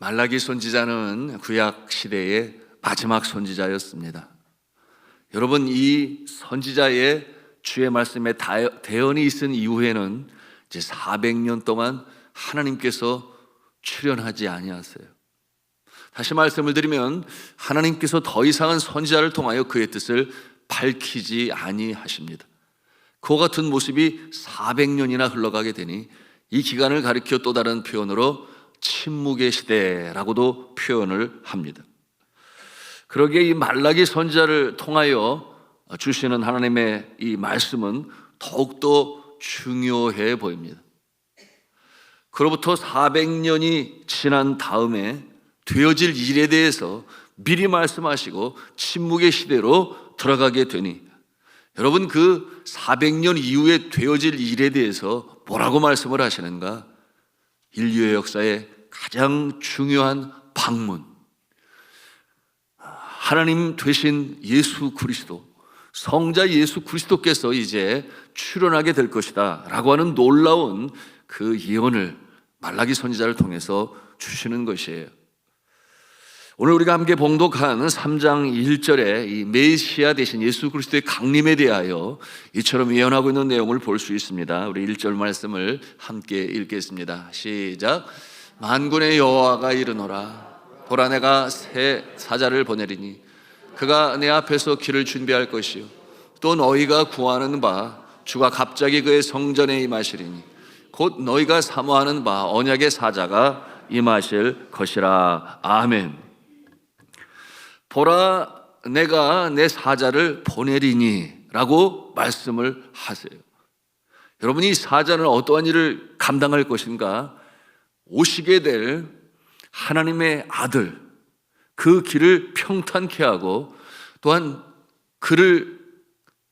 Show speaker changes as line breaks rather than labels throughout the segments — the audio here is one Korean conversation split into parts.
말라기 선지자는 구약 시대의 마지막 선지자였습니다. 여러분, 이 선지자의 주의 말씀에 대언이 있은 이후에는 이제 400년 동안 하나님께서 출현하지 아니하세요. 다시 말씀을 드리면 하나님께서 더 이상은 선지자를 통하여 그의 뜻을 밝히지 아니하십니다. 그와 같은 모습이 400년이나 흘러가게 되니 이 기간을 가리켜 또 다른 표현으로 침묵의 시대라고도 표현을 합니다. 그러기에 이 말라기 선지자를 통하여 주시는 하나님의 이 말씀은 더욱더 중요해 보입니다. 그로부터 400년이 지난 다음에 되어질 일에 대해서 미리 말씀하시고 침묵의 시대로 들어가게 되니, 여러분, 그 400년 이후에 되어질 일에 대해서 뭐라고 말씀을 하시는가? 인류의 역사에 가장 중요한 방문, 하나님 되신 예수 그리스도, 성자 예수 그리스도께서 이제 출현하게 될 것이다 라고 하는 놀라운 그 예언을 말라기 선지자를 통해서 주시는 것이에요. 오늘 우리가 함께 봉독한 3장 1절에 이 메시아 되신 예수 그리스도의 강림에 대하여 이처럼 예언하고 있는 내용을 볼 수 있습니다. 우리 1절 말씀을 함께 읽겠습니다. 시작. 만군의 여호와가 이르노라. 보라, 내가 새 사자를 보내리니 그가 내 앞에서 길을 준비할 것이요 또 너희가 구하는 바 주가 갑자기 그의 성전에 임하시리니 곧 너희가 사모하는 바 언약의 사자가 임하실 것이라. 아멘. 보라, 내가 내 사자를 보내리니 라고 말씀을 하세요. 여러분이 사자는 어떠한 일을 감당할 것인가? 오시게 될 하나님의 아들, 그 길을 평탄케 하고 또한 그를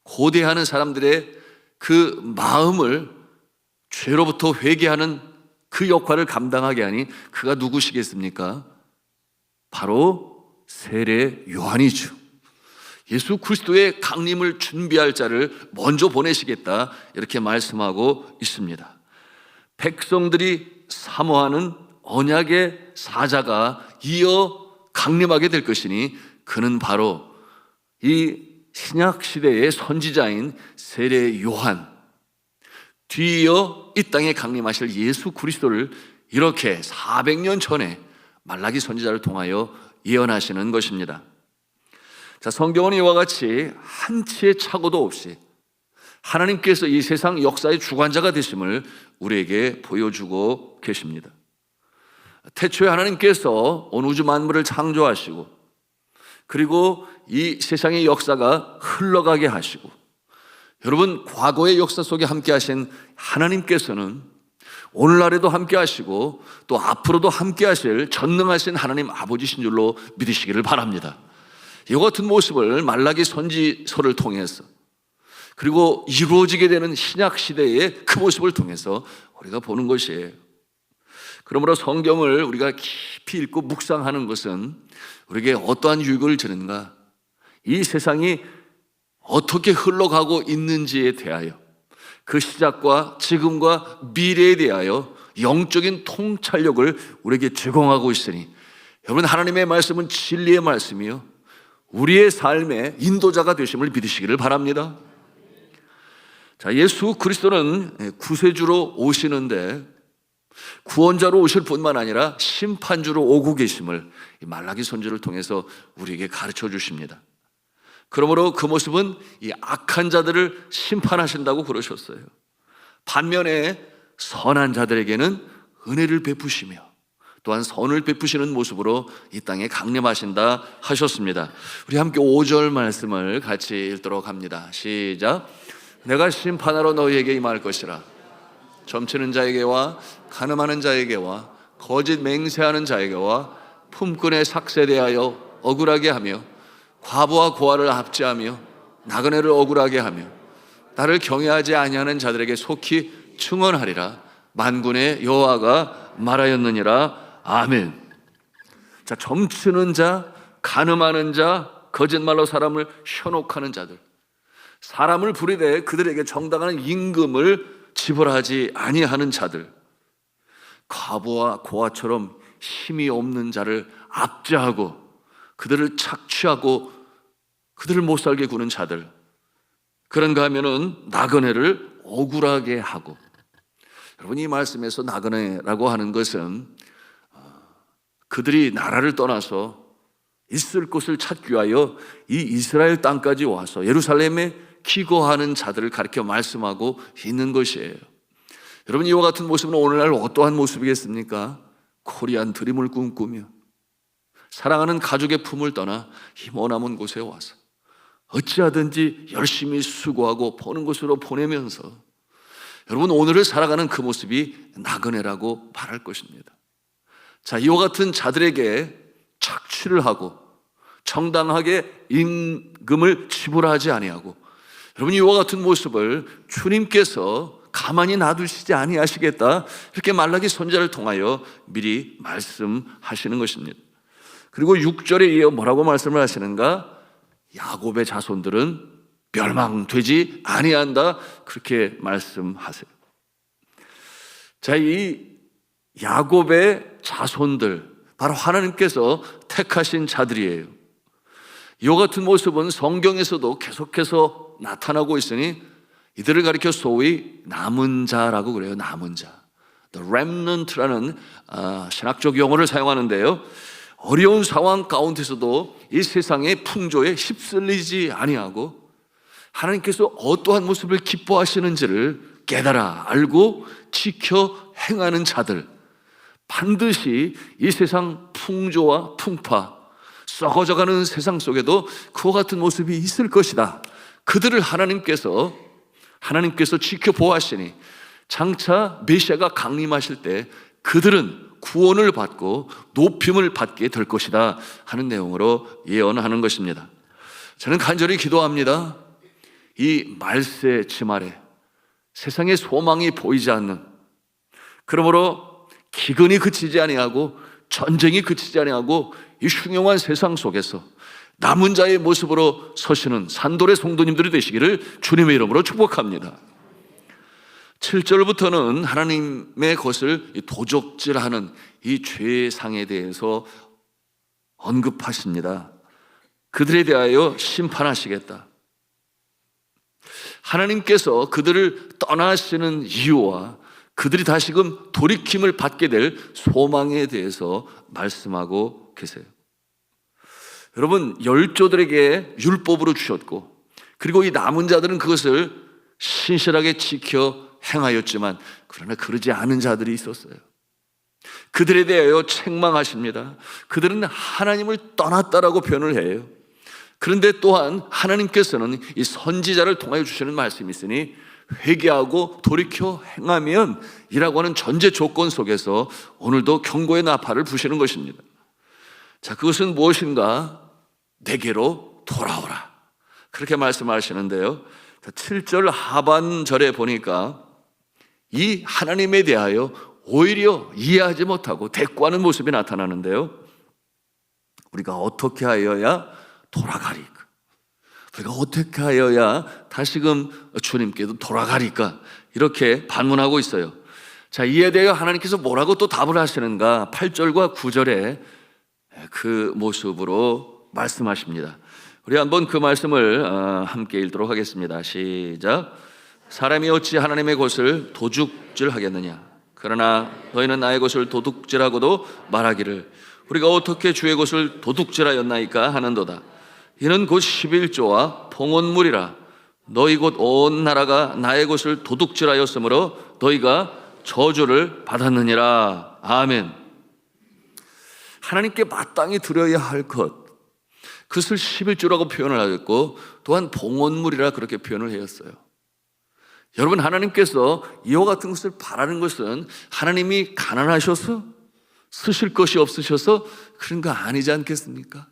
고대하는 사람들의 그 마음을 죄로부터 회개하는 그 역할을 감당하게 하니 그가 누구시겠습니까? 바로 세례 요한이죠. 예수 그리스도의 강림을 준비할 자를 먼저 보내시겠다, 이렇게 말씀하고 있습니다. 백성들이 사모하는 언약의 사자가 이어 강림하게 될 것이니 그는 바로 이 신약 시대의 선지자인 세례 요한, 뒤이어 이 땅에 강림하실 예수 그리스도를 이렇게 400년 전에 말라기 선지자를 통하여 예언하시는 것입니다. 자, 성경은 이와 같이 한치의 착오도 없이 하나님께서 이 세상 역사의 주관자가 되심을 우리에게 보여주고 계십니다. 태초에 하나님께서 온 우주 만물을 창조하시고 그리고 이 세상의 역사가 흘러가게 하시고, 여러분, 과거의 역사 속에 함께 하신 하나님께서는 오늘날에도 함께 하시고 또 앞으로도 함께 하실 전능하신 하나님 아버지신 줄로 믿으시기를 바랍니다. 이와 같은 모습을 말라기 선지서를 통해서 그리고 이루어지게 되는 신약 시대의 그 모습을 통해서 우리가 보는 것이에요. 그러므로 성경을 우리가 깊이 읽고 묵상하는 것은 우리에게 어떠한 유익을 주는가? 이 세상이 어떻게 흘러가고 있는지에 대하여, 그 시작과 지금과 미래에 대하여 영적인 통찰력을 우리에게 제공하고 있으니, 여러분, 하나님의 말씀은 진리의 말씀이요 우리의 삶의 인도자가 되심을 믿으시기를 바랍니다. 자, 예수 그리스도는 구세주로 오시는데 구원자로 오실 뿐만 아니라 심판주로 오고 계심을 이 말라기 선지를 통해서 우리에게 가르쳐 주십니다. 그러므로 그 모습은 이 악한 자들을 심판하신다고 그러셨어요. 반면에 선한 자들에게는 은혜를 베푸시며 또한 선을 베푸시는 모습으로 이 땅에 강림하신다 하셨습니다. 우리 함께 5절 말씀을 같이 읽도록 합니다. 시작. 내가 심판하러 너희에게 임할 것이라. 점치는 자에게와 간음하는 자에게와 거짓 맹세하는 자에게와 품꾼의 삭세에 대하여 억울하게 하며 과부와 고아를 압제하며 나그네를 억울하게 하며 나를 경외하지 아니하는 자들에게 속히 증언하리라. 만군의 여호와가 말하였느니라. 아멘. 자, 점치는 자, 간음하는 자, 거짓말로 사람을 현혹하는 자들, 사람을 부리되 그들에게 정당한 임금을 지불하지 아니하는 자들, 과부와 고아처럼 힘이 없는 자를 압제하고 그들을 착취하고 그들을 못 살게 구는 자들, 그런가 하면은 나그네를 억울하게 하고. 여러분, 이 말씀에서 나그네라고 하는 것은 그들이 나라를 떠나서 있을 곳을 찾기 위하여 이 이스라엘 땅까지 와서 예루살렘에 기거하는 자들을 가리켜 말씀하고 있는 것이에요. 여러분, 이와 같은 모습은 오늘날 어떠한 모습이겠습니까? 코리안 드림을 꿈꾸며 사랑하는 가족의 품을 떠나 이 머나먼 곳에 와서 어찌하든지 열심히 수고하고 버는 곳으로 보내면서, 여러분, 오늘을 살아가는 그 모습이 나그네라고 말할 것입니다. 자, 이와 같은 자들에게 착취를 하고 정당하게 임금을 지불하지 아니하고, 여러분, 이와 같은 모습을 주님께서 가만히 놔두시지 아니하시겠다, 이렇게 말라기 선지자를 통하여 미리 말씀하시는 것입니다. 그리고 6절에 이어 뭐라고 말씀을 하시는가? 야곱의 자손들은 멸망되지 아니한다, 그렇게 말씀하세요. 자, 이 야곱의 자손들, 바로 하나님께서 택하신 자들이에요. 이와 같은 모습은 성경에서도 계속해서 나타나고 있으니 이들을 가리켜 소위 남은 자라고 그래요. 남은 자, The remnant라는 신학적 용어를 사용하는데요, 어려운 상황 가운데서도 이 세상의 풍조에 휩쓸리지 아니하고 하나님께서 어떠한 모습을 기뻐하시는지를 깨달아 알고 지켜 행하는 자들, 반드시 이 세상 풍조와 풍파, 썩어져가는 세상 속에도 그와 같은 모습이 있을 것이다. 그들을 하나님께서 지켜보아하시니 장차 메시아가 강림하실 때 그들은 구원을 받고 높임을 받게 될 것이다 하는 내용으로 예언하는 것입니다. 저는 간절히 기도합니다. 이 말세 지말에 세상에 소망이 보이지 않는, 그러므로 기근이 그치지 아니하고 전쟁이 그치지 아니하고 이 흉흉한 세상 속에서 남은 자의 모습으로 서시는 산돌의 성도님들이 되시기를 주님의 이름으로 축복합니다. 7절부터는 하나님의 것을 도적질하는 이 죄상에 대해서 언급하십니다. 그들에 대하여 심판하시겠다. 하나님께서 그들을 떠나시는 이유와 그들이 다시금 돌이킴을 받게 될 소망에 대해서 말씀하고 계세요. 여러분, 열조들에게 율법으로 주셨고, 그리고 이 남은 자들은 그것을 신실하게 지켜 행하였지만, 그러나 그러지 않은 자들이 있었어요. 그들에 대하여 책망하십니다. 그들은 하나님을 떠났다라고 표현을 해요. 그런데 또한 하나님께서는 이 선지자를 통하여 주시는 말씀이 있으니 회개하고 돌이켜 행하면 이라고 하는 전제 조건 속에서 오늘도 경고의 나팔을 부시는 것입니다. 자, 그것은 무엇인가? 내게로 돌아오라, 그렇게 말씀하시는데요, 7절 하반절에 보니까 이 하나님에 대하여 오히려 이해하지 못하고 대꾸하는 모습이 나타나는데요, 우리가 어떻게 하여야 돌아가리까? 우리가 어떻게 하여야 다시금 주님께도 돌아가리까? 이렇게 반문하고 있어요. 자, 이에 대해 하나님께서 뭐라고 또 답을 하시는가? 8절과 9절에 그 모습으로 말씀하십니다. 우리 한번 그 말씀을 함께 읽도록 하겠습니다. 시작. 사람이 어찌 하나님의 것을 도둑질하겠느냐? 그러나 너희는 나의 것을 도둑질하고도 말하기를 우리가 어떻게 주의 것을 도둑질하였나이까 하는도다. 이는 곧 11조와 봉헌물이라. 너희 곧 온 나라가 나의 것을 도둑질하였으므로 너희가 저주를 받았느니라. 아멘. 하나님께 마땅히 드려야 할 것, 그것을 11조라고 표현을 하였고, 또한 봉헌물이라 그렇게 표현을 하였어요. 여러분, 하나님께서 이와 같은 것을 바라는 것은 하나님이 가난하셔서 쓰실 것이 없으셔서 그런 거 아니지 않겠습니까?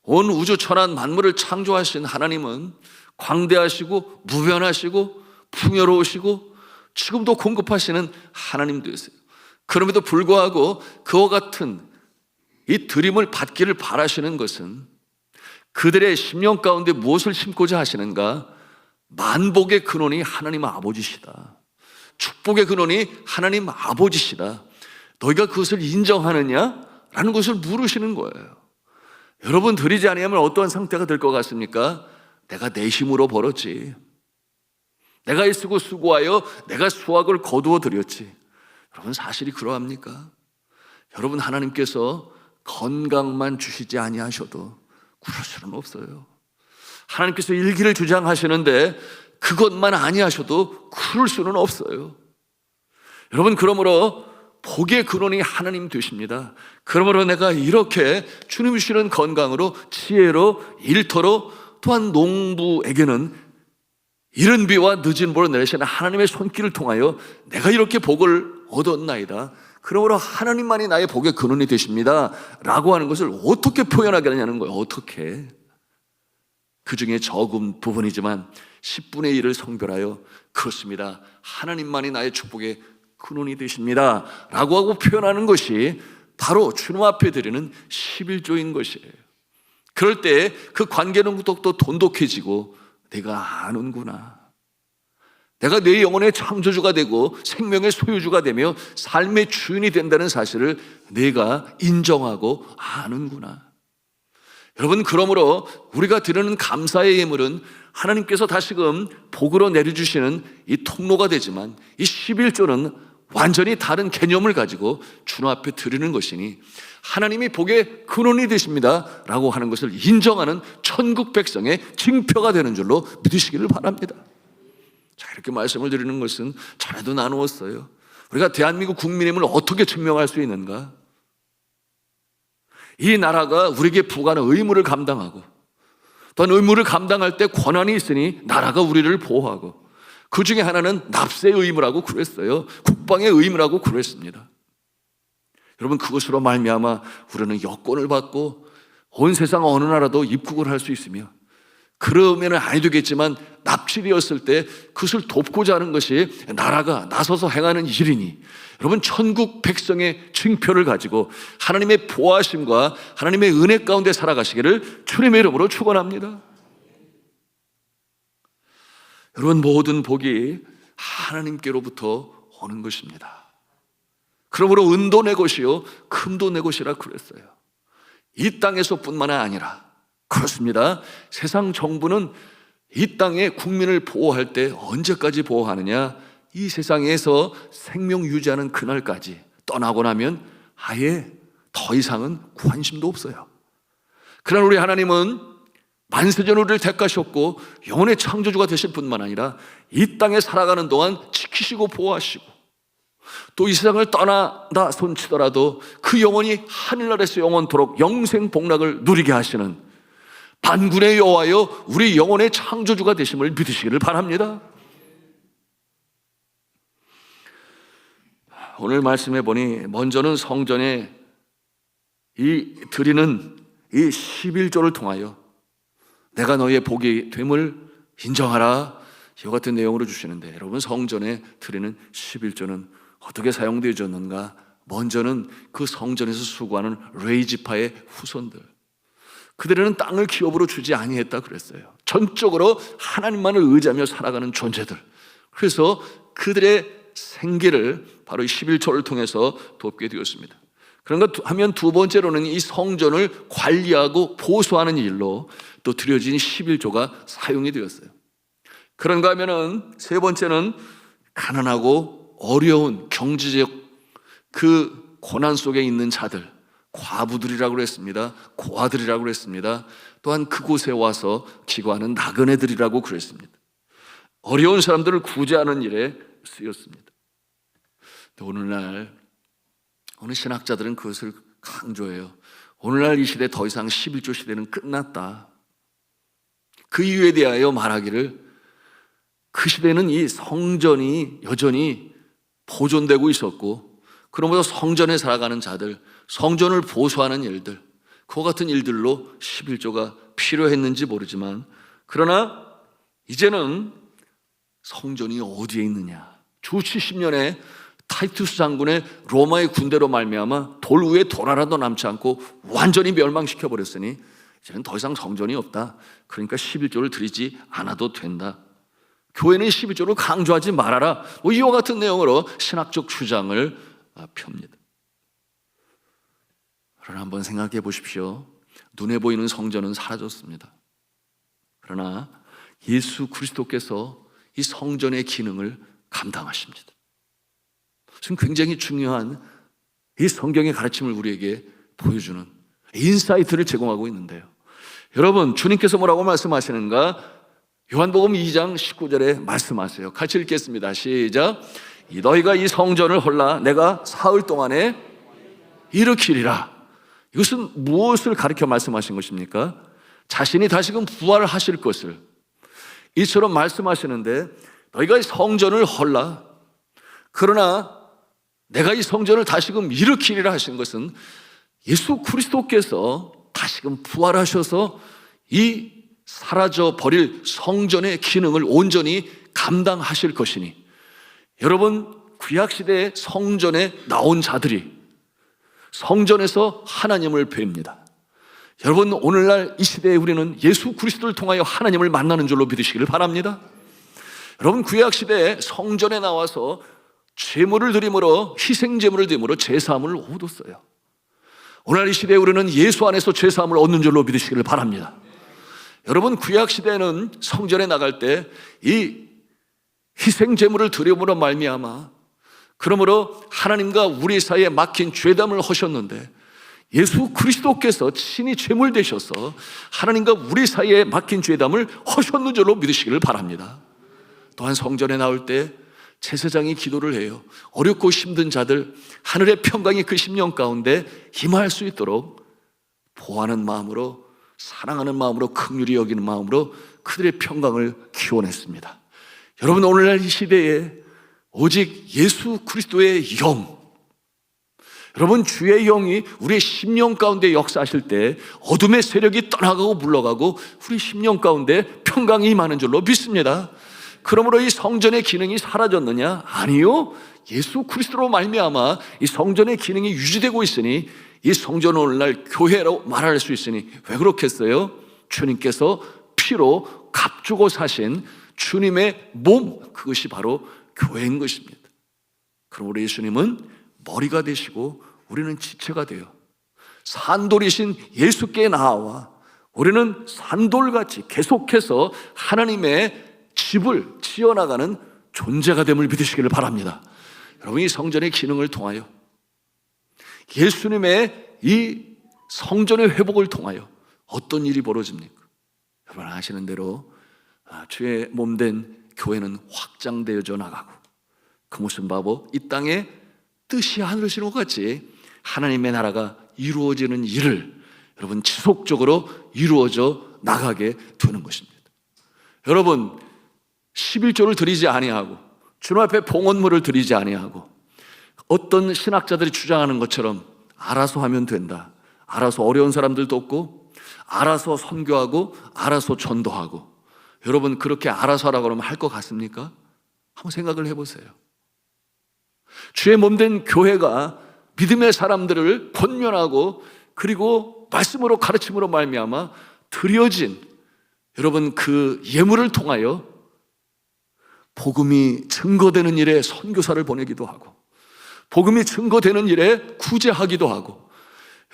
온 우주 천한 만물을 창조하신 하나님은 광대하시고 무변하시고 풍요로우시고 지금도 공급하시는 하나님 되세요. 그럼에도 불구하고 그와 같은 이 드림을 받기를 바라시는 것은 그들의 심령 가운데 무엇을 심고자 하시는가? 만복의 근원이 하나님 아버지시다. 축복의 근원이 하나님 아버지시다. 너희가 그것을 인정하느냐? 라는 것을 물으시는 거예요. 여러분, 드리지 아니하면 어떠한 상태가 될 것 같습니까? 내가 내 힘으로 벌었지, 내가 애쓰고 수고하여 내가 수확을 거두어 드렸지. 여러분, 사실이 그러합니까? 여러분, 하나님께서 건강만 주시지 아니하셔도 그럴 수는 없어요. 하나님께서 일기를 주장하시는데 그것만 아니하셔도 그럴 수는 없어요. 여러분, 그러므로 복의 근원이 하나님 되십니다. 그러므로 내가 이렇게 주님이 주시는 건강으로, 지혜로, 일터로, 또한 농부에게는 이른 비와 늦은 보로 내리시는 하나님의 손길을 통하여 내가 이렇게 복을 얻었나이다. 그러므로 하나님만이 나의 복의 근원이 되십니다 라고 하는 것을 어떻게 표현하겠냐는 거예요. 어떻게? 그 중에 적은 부분이지만 10분의 1을 성별하여 그렇습니다, 하나님만이 나의 축복의 근원이 되십니다 라고 하고 표현하는 것이 바로 주님 앞에 드리는 11조인 것이에요. 그럴 때 그 관계는 더욱더 돈독해지고, 내가 아는구나, 내가 내 영혼의 창조주가 되고 생명의 소유주가 되며 삶의 주인이 된다는 사실을 내가 인정하고 아는구나. 여러분, 그러므로 우리가 드리는 감사의 예물은 하나님께서 다시금 복으로 내려주시는 이 통로가 되지만, 이 11조는 완전히 다른 개념을 가지고 주님 앞에 드리는 것이니 하나님이 복의 근원이 되십니다 라고 하는 것을 인정하는 천국 백성의 징표가 되는 줄로 믿으시기를 바랍니다. 자, 이렇게 말씀을 드리는 것은 전에도 나누었어요. 우리가 대한민국 국민임을 어떻게 증명할 수 있는가? 이 나라가 우리에게 부과하는 의무를 감당하고, 또한 의무를 감당할 때 권한이 있으니 나라가 우리를 보호하고, 그 중에 하나는 납세의 의무라고 그랬어요. 국방의 의무라고 그랬습니다. 여러분, 그것으로 말미암아 우리는 여권을 받고 온 세상 어느 나라도 입국을 할 수 있으며, 그러면 아니 되겠지만 납치되었을 때 그것을 돕고자 하는 것이 나라가 나서서 행하는 일이니, 여러분, 천국 백성의 징표를 가지고 하나님의 보호하심과 하나님의 은혜 가운데 살아가시기를 주님의 이름으로 축원합니다. 여러분, 모든 복이 하나님께로부터 오는 것입니다. 그러므로 은도 내 것이요 금도 내 것이라 그랬어요. 이 땅에서뿐만 아니라 그렇습니다. 세상 정부는 이 땅의 국민을 보호할 때 언제까지 보호하느냐? 이 세상에서 생명 유지하는 그날까지. 떠나고 나면 아예 더 이상은 관심도 없어요. 그러나 우리 하나님은 만세전 우리를 택하셨고 영혼의 창조주가 되실 뿐만 아니라 이 땅에 살아가는 동안 지키시고 보호하시고, 또 이 세상을 떠나다 손치더라도 그 영혼이 하늘나라에서 영원토록 영생 복락을 누리게 하시는 만군의 여호와여 우리 영혼의 창조주가 되심을 믿으시기를 바랍니다. 오늘 말씀해 보니 먼저는 성전에 이 드리는 이 11조를 통하여 내가 너희의 복이 됨을 인정하라, 이와 같은 내용으로 주시는데, 여러분, 성전에 드리는 11조는 어떻게 사용되어졌는가? 먼저는 그 성전에서 수고하는 레이지파의 후손들, 그들은 땅을 기업으로 주지 아니했다 그랬어요. 전적으로 하나님만을 의지하며 살아가는 존재들. 그래서 그들의 생계를 바로 이 11조를 통해서 돕게 되었습니다. 그런가 하면 두 번째로는 이 성전을 관리하고 보수하는 일로 또 드려진 11조가 사용이 되었어요. 그런가 하면은 세 번째는 가난하고 어려운 경제적 그 고난 속에 있는 자들, 과부들이라고 그랬습니다. 고아들이라고 그랬습니다. 또한 그곳에 와서 기거하는 나그네들이라고 그랬습니다. 어려운 사람들을 구제하는 일에 쓰였습니다. 오늘날 어느 신학자들은 그것을 강조해요. 오늘날 이 시대 더 이상 11조 시대는 끝났다. 그 이유에 대하여 말하기를, 그 시대는 이 성전이 여전히 보존되고 있었고, 그러면서 성전에 살아가는 자들, 성전을 보수하는 일들, 그와 같은 일들로 11조가 필요했는지 모르지만, 그러나 이제는 성전이 어디에 있느냐? 주 70년에 타이투스 장군의 로마의 군대로 말미암아 돌 위에 돌 하나도 남지 않고 완전히 멸망시켜 버렸으니 이제는 더 이상 성전이 없다. 그러니까 11조를 드리지 않아도 된다. 교회는 11조를 강조하지 말아라. 이와 같은 내용으로 신학적 주장을 펴니다. 그러나 한번 생각해 보십시오. 눈에 보이는 성전은 사라졌습니다. 그러나 예수 그리스도께서 이 성전의 기능을 감당하십니다. 지금 굉장히 중요한 이 성경의 가르침을 우리에게 보여주는 인사이트를 제공하고 있는데요. 여러분, 주님께서 뭐라고 말씀하시는가? 요한복음 2장 19절에 말씀하세요. 같이 읽겠습니다. 시작. 너희가 이 성전을 헐라 내가 사흘 동안에 일으키리라. 이것은 무엇을 가르쳐 말씀하신 것입니까? 자신이 다시금 부활하실 것을 이처럼 말씀하시는데, 너희가 이 성전을 헐라, 그러나 내가 이 성전을 다시금 일으키리라 하신 것은 예수 그리스도께서 다시금 부활하셔서 이 사라져 버릴 성전의 기능을 온전히 감당하실 것이니, 여러분, 구약시대의 성전에 나온 자들이 성전에서 하나님을 뵙니다. 여러분, 오늘날 이 시대에 우리는 예수 그리스도를 통하여 하나님을 만나는 줄로 믿으시기를 바랍니다. 여러분, 구약시대에 성전에 나와서 제물을 드림으로, 희생제물을 드림으로 제사함을 얻었어요. 오늘 이 시대에 우리는 예수 안에서 제사함을 얻는 줄로 믿으시기를 바랍니다. 여러분, 구약시대에는 성전에 나갈 때 이 희생제물을 드림으로 말미암아, 그러므로 하나님과 우리 사이에 막힌 죄담을 하셨는데, 예수 그리스도께서 친히 제물 되셔서 하나님과 우리 사이에 막힌 죄담을 하셨는 줄로 믿으시기를 바랍니다. 또한 성전에 나올 때 제사장이 기도를 해요. 어렵고 힘든 자들, 하늘의 평강이 그 심령 가운데 임할 수 있도록 보호하는 마음으로, 사랑하는 마음으로, 긍휼히 여기는 마음으로 그들의 평강을 기원했습니다. 여러분, 오늘날 이 시대에 오직 예수 그리스도의 영, 여러분, 주의 영이 우리의 심령 가운데 역사하실 때 어둠의 세력이 떠나가고 물러가고 우리 심령 가운데 평강이 임하는 줄로 믿습니다. 그러므로 이 성전의 기능이 사라졌느냐? 아니요. 예수 그리스도로 말미암아 이 성전의 기능이 유지되고 있으니, 이 성전은 오늘날 교회로 말할 수 있으니, 왜 그렇겠어요? 주님께서 피로 값주고 사신 주님의 몸, 그것이 바로 교회인 것입니다. 그럼 우리 예수님은 머리가 되시고 우리는 지체가 돼요. 산돌이신 예수께 나와 우리는 산돌같이 계속해서 하나님의 집을 지어나가는 존재가 됨을 믿으시기를 바랍니다. 여러분, 이 성전의 기능을 통하여, 예수님의 이 성전의 회복을 통하여 어떤 일이 벌어집니까? 여러분 아시는 대로 주의 몸된 교회는 확장되어져 나가고, 그 무슨 바보? 이 땅에 뜻이 하늘이신 것 같이 하나님의 나라가 이루어지는 일을 여러분 지속적으로 이루어져 나가게 되는 것입니다. 여러분, 11조를 드리지 아니하고 주님 앞에 봉헌물을 드리지 아니하고 어떤 신학자들이 주장하는 것처럼 알아서 하면 된다, 알아서 어려운 사람들 돕고 알아서 선교하고 알아서 전도하고, 여러분 그렇게 알아서 하라고 하면 할 것 같습니까? 한번 생각을 해보세요. 주의 몸된 교회가 믿음의 사람들을 권면하고 그리고 말씀으로 가르침으로 말미암아 드려진 여러분 그 예물을 통하여 복음이 증거되는 일에 선교사를 보내기도 하고, 복음이 증거되는 일에 구제하기도 하고,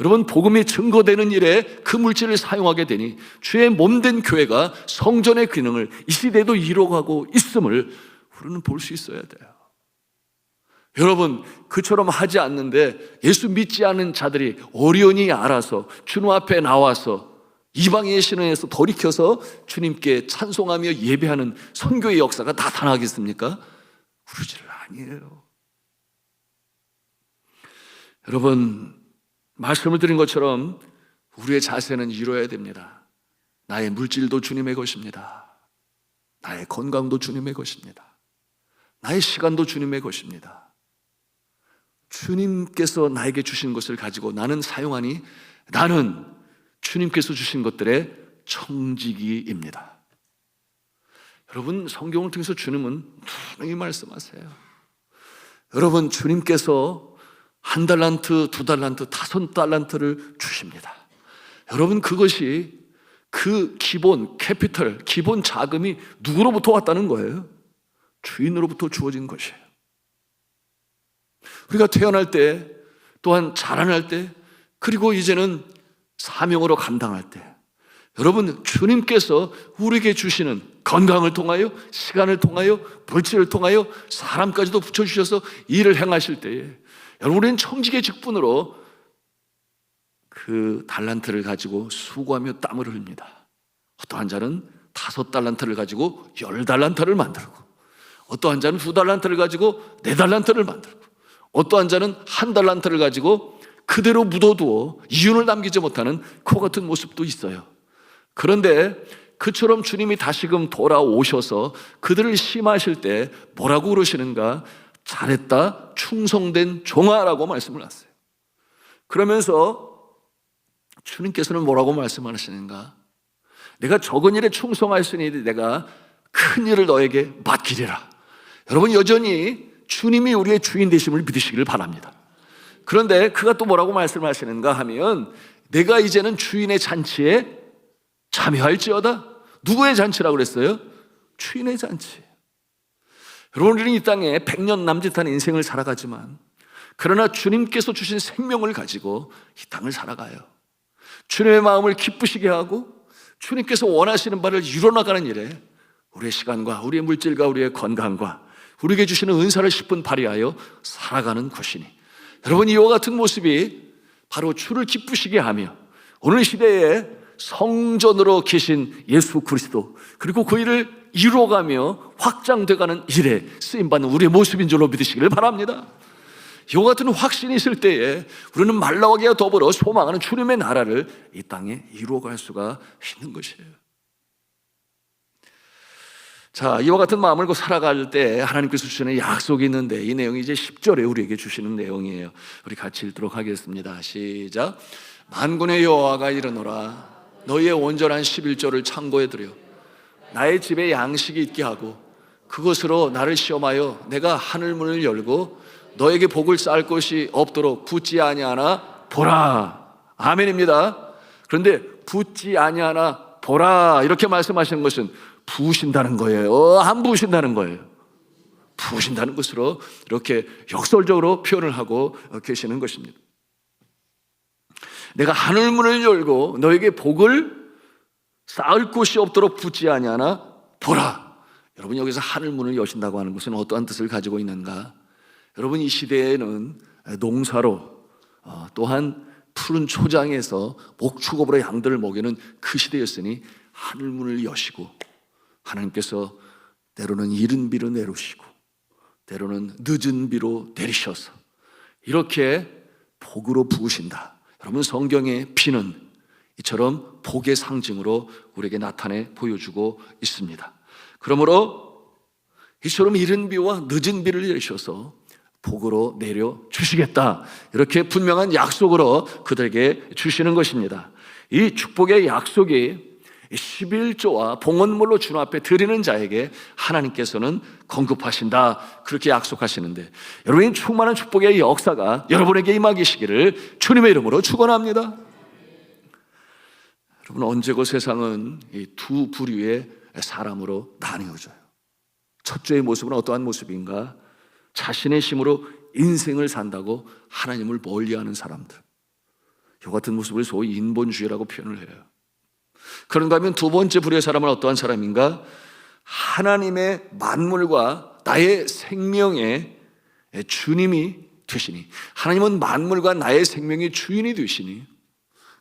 여러분 복음이 증거되는 일에 그 물질을 사용하게 되니 주의 몸된 교회가 성전의 기능을 이 시대에도 이루어가고 있음을 우리는 볼 수 있어야 돼요. 여러분, 그처럼 하지 않는데 예수 믿지 않는 자들이 어련히 알아서 주님 앞에 나와서 이방의 신앙에서 돌이켜서 주님께 찬송하며 예배하는 선교의 역사가 나타나겠습니까? 그러지를 아니에요. 여러분, 말씀을 드린 것처럼 우리의 자세는 이루어야 됩니다. 나의 물질도 주님의 것입니다. 나의 건강도 주님의 것입니다. 나의 시간도 주님의 것입니다. 주님께서 나에게 주신 것을 가지고 나는 사용하니 나는 주님께서 주신 것들의 청지기입니다. 여러분, 성경을 통해서 주님은 분명히 말씀하세요. 여러분, 주님께서 1달란트, 2달란트, 5달란트를 주십니다. 여러분, 그것이 그 기본 캐피털, 기본 자금이 누구로부터 왔다는 거예요? 주인으로부터 주어진 것이에요. 우리가 태어날 때, 또한 자라날 때 그리고 이제는 사명으로 감당할 때 여러분, 주님께서 우리에게 주시는 건강을 통하여, 시간을 통하여, 물질을 통하여, 사람까지도 붙여주셔서 일을 행하실 때에 여러분, 우리는 청지기의 직분으로 그 달란트를 가지고 수고하며 땀을 흘립니다. 어떠한 자는 5달란트를 가지고 10달란트를 만들고, 어떠한 자는 2달란트를 가지고 4달란트를 만들고, 어떠한 자는 1달란트를 가지고 그대로 묻어두어 이윤을 남기지 못하는 그와 같은 모습도 있어요. 그런데 그처럼 주님이 다시금 돌아오셔서 그들을 심하실 때 뭐라고 그러시는가? 잘했다, 충성된 종아라고 말씀을 하세요. 그러면서 주님께서는 뭐라고 말씀하시는가? 내가 적은 일에 충성하였으니 내가 큰 일을 너에게 맡기리라. 여러분, 여전히 주님이 우리의 주인 되심을 믿으시기를 바랍니다. 그런데 그가 또 뭐라고 말씀하시는가 하면, 내가 이제는 주인의 잔치에 참여할지어다. 누구의 잔치라고 그랬어요? 주인의 잔치. 여러분, 우리는 이 땅에 100년 남짓한 인생을 살아가지만, 그러나 주님께서 주신 생명을 가지고 이 땅을 살아가요. 주님의 마음을 기쁘시게 하고 주님께서 원하시는 바를 이뤄나가는 일에 우리의 시간과 우리의 물질과 우리의 건강과 우리에게 주시는 은사를 10분 발휘하여 살아가는 것이니, 여러분, 이와 같은 모습이 바로 주를 기쁘시게 하며 오늘 시대에 성전으로 계신 예수 그리스도, 그리고 그 일을 이루어가며 확장돼가는 일에 쓰임받는 우리의 모습인 줄로 믿으시기를 바랍니다. 이와 같은 확신이 있을 때에 우리는 말라오기와 더불어 소망하는 주님의 나라를 이 땅에 이루어갈 수가 있는 것이에요. 자, 이와 같은 마음을 갖고 살아갈 때 하나님께서 주시는 약속이 있는데, 이 내용이 이제 10절에 우리에게 주시는 내용이에요. 우리 같이 읽도록 하겠습니다. 시작. 만군의 여호와가 이르노라, 너희의 온전한 11조를 창고에 들여 나의 집에 양식이 있게 하고 그것으로 나를 시험하여 내가 하늘 문을 열고 너에게 복을 쌓을 것이 없도록 붓지 아니하나 보라. 아멘입니다. 그런데 붓지 아니하나 보라, 이렇게 말씀하시는 것은 부으신다는 거예요. 안 부으신다는 거예요. 부으신다는 것으로 이렇게 역설적으로 표현을 하고 계시는 것입니다. 내가 하늘 문을 열고 너에게 복을 쌓을 곳이 없도록 붓지 아니하나 보라. 여러분, 여기서 하늘 문을 여신다고 하는 것은 어떠한 뜻을 가지고 있는가? 여러분, 이 시대에는 농사로 또한 푸른 초장에서 목축업으로 양들을 먹이는 그 시대였으니 하늘 문을 여시고 하나님께서 때로는 이른 비로 내리시고 때로는 늦은 비로 내리셔서 이렇게 복으로 부으신다. 여러분, 성경의 비는 이처럼 복의 상징으로 우리에게 나타내 보여주고 있습니다. 그러므로 이처럼 이른 비와 늦은 비를 내리셔서 복으로 내려주시겠다, 이렇게 분명한 약속으로 그들에게 주시는 것입니다. 이 축복의 약속이 11조와 봉헌물로 주님 앞에 드리는 자에게 하나님께서는 공급하신다, 그렇게 약속하시는데, 여러분이 충만한 축복의 역사가 여러분에게 임하시기를 주님의 이름으로 축원합니다. 여러분, 언제고 세상은 이 두 부류의 사람으로 나뉘어져요. 첫째의 모습은 어떠한 모습인가? 자신의 힘으로 인생을 산다고 하나님을 멀리하는 사람들, 이 같은 모습을 소위 인본주의라고 표현을 해요. 그런가 하면 두 번째 부류의 사람은 어떠한 사람인가? 하나님의 만물과 나의 생명의 주님이 되시니, 하나님은 만물과 나의 생명의 주인이 되시니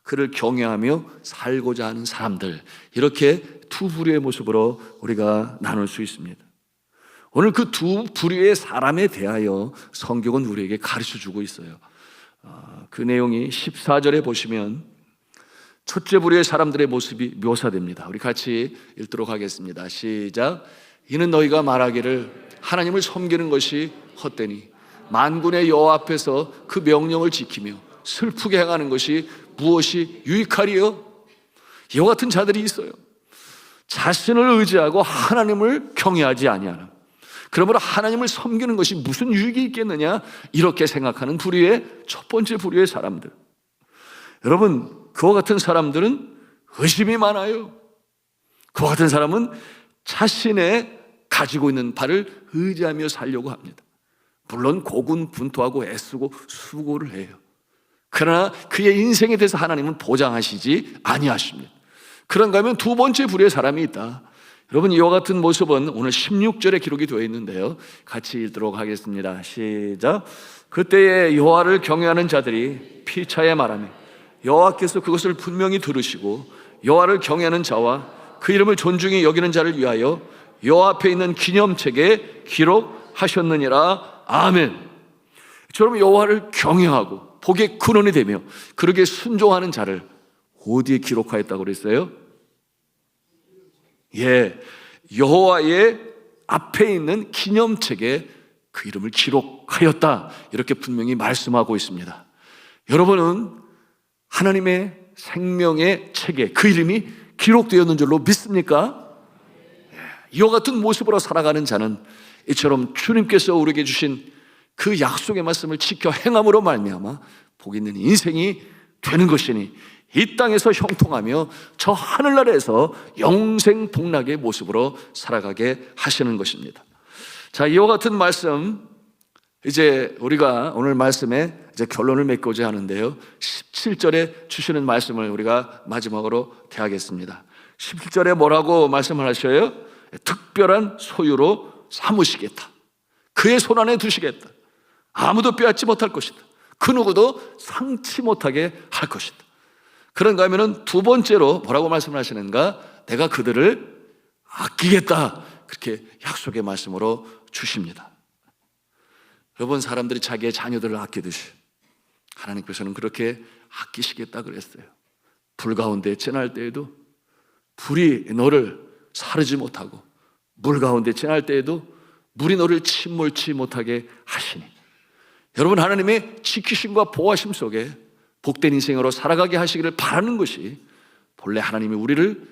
그를 경외하며 살고자 하는 사람들, 이렇게 두 부류의 모습으로 우리가 나눌 수 있습니다. 오늘 그 두 부류의 사람에 대하여 성경은 우리에게 가르쳐주고 있어요. 그 내용이 14절에 보시면 첫째 부류의 사람들의 모습이 묘사됩니다. 우리 같이 읽도록 하겠습니다. 시작. 이는 너희가 말하기를 하나님을 섬기는 것이 헛되니 만군의 여호와 앞에서 그 명령을 지키며 슬프게 행하는 것이 무엇이 유익하리요? 이와 같은 자들이 있어요. 자신을 의지하고 하나님을 경외하지 아니하는, 그러므로 하나님을 섬기는 것이 무슨 유익이 있겠느냐, 이렇게 생각하는 부류의 첫 번째 부류의 사람들. 여러분, 그와 같은 사람들은 의심이 많아요. 그와 같은 사람은 자신의 가지고 있는 바를 의지하며 살려고 합니다. 물론 고군분투하고 애쓰고 수고를 해요. 그러나 그의 인생에 대해서 하나님은 보장하시지 아니하십니다. 그런가 하면 두 번째 부류의 사람이 있다. 여러분, 이와 같은 모습은 오늘 16절에 기록이 되어 있는데요, 같이 읽도록 하겠습니다. 시작. 그때에 여호와를 경외하는 자들이 피차에 말하며 여호와께서 그것을 분명히 들으시고 여호와를 경외하는 자와 그 이름을 존중히 여기는 자를 위하여 여호와 앞에 있는 기념책에 기록하셨느니라. 아멘. 저러분, 여호와를 경외하고 복의 근원이 되며 그러게 순종하는 자를 어디에 기록하였다고 그랬어요? 여호와의 앞에 있는 기념책에 그 이름을 기록하였다, 이렇게 분명히 말씀하고 있습니다. 여러분은 하나님의 생명의 책에 그 이름이 기록되었는 줄로 믿습니까? 이와 같은 모습으로 살아가는 자는 이처럼 주님께서 우리에게 주신 그 약속의 말씀을 지켜 행함으로 말미암아 복 있는 인생이 되는 것이니 이 땅에서 형통하며 저 하늘나라에서 영생 복락의 모습으로 살아가게 하시는 것입니다. 자, 이와 같은 말씀, 이제 우리가 오늘 말씀에 이제 결론을 맺고자 하는데요, 17절에 주시는 말씀을 우리가 마지막으로 대하겠습니다. 17절에 뭐라고 말씀을 하셔요? 특별한 소유로 삼으시겠다. 그의 손 안에 두시겠다. 아무도 빼앗지 못할 것이다. 그 누구도 상치 못하게 할 것이다. 그런가 하면은 두 번째로 뭐라고 말씀을 하시는가? 내가 그들을 아끼겠다. 그렇게 약속의 말씀으로 주십니다. 여러분, 사람들이 자기의 자녀들을 아끼듯이 하나님께서는 그렇게 아끼시겠다 그랬어요. 불 가운데 지날 때에도 불이 너를 사르지 못하고 물 가운데 지날 때에도 물이 너를 침몰치 못하게 하시니, 여러분, 하나님의 지키심과 보호하심 속에 복된 인생으로 살아가게 하시기를 바라는 것이 본래 하나님이 우리를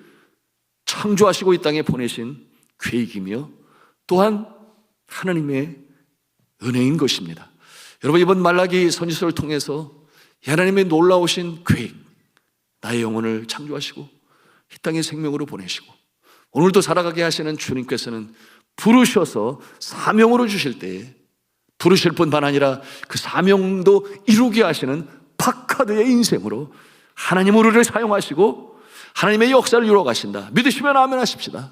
창조하시고 이 땅에 보내신 계획이며 또한 하나님의 은혜인 것입니다. 여러분, 이번 말라기 선지서를 통해서 하나님의 놀라우신 계획, 나의 영혼을 창조하시고 이 땅에 생명으로 보내시고 오늘도 살아가게 하시는 주님께서는 부르셔서 사명으로 주실 때에 부르실 뿐만 아니라 그 사명도 이루게 하시는 파카드의 인생으로 하나님 우리를 사용하시고 하나님의 역사를 이루어 가신다. 믿으시면 아멘 하십시다.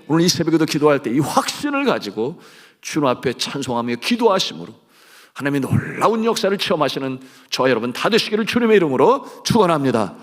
오늘 이 새벽에도 기도할 때 이 확신을 가지고 주님 앞에 찬송하며 기도하심으로 하나님의 놀라운 역사를 체험하시는 저와 여러분 다 되시기를 주님의 이름으로 축원합니다.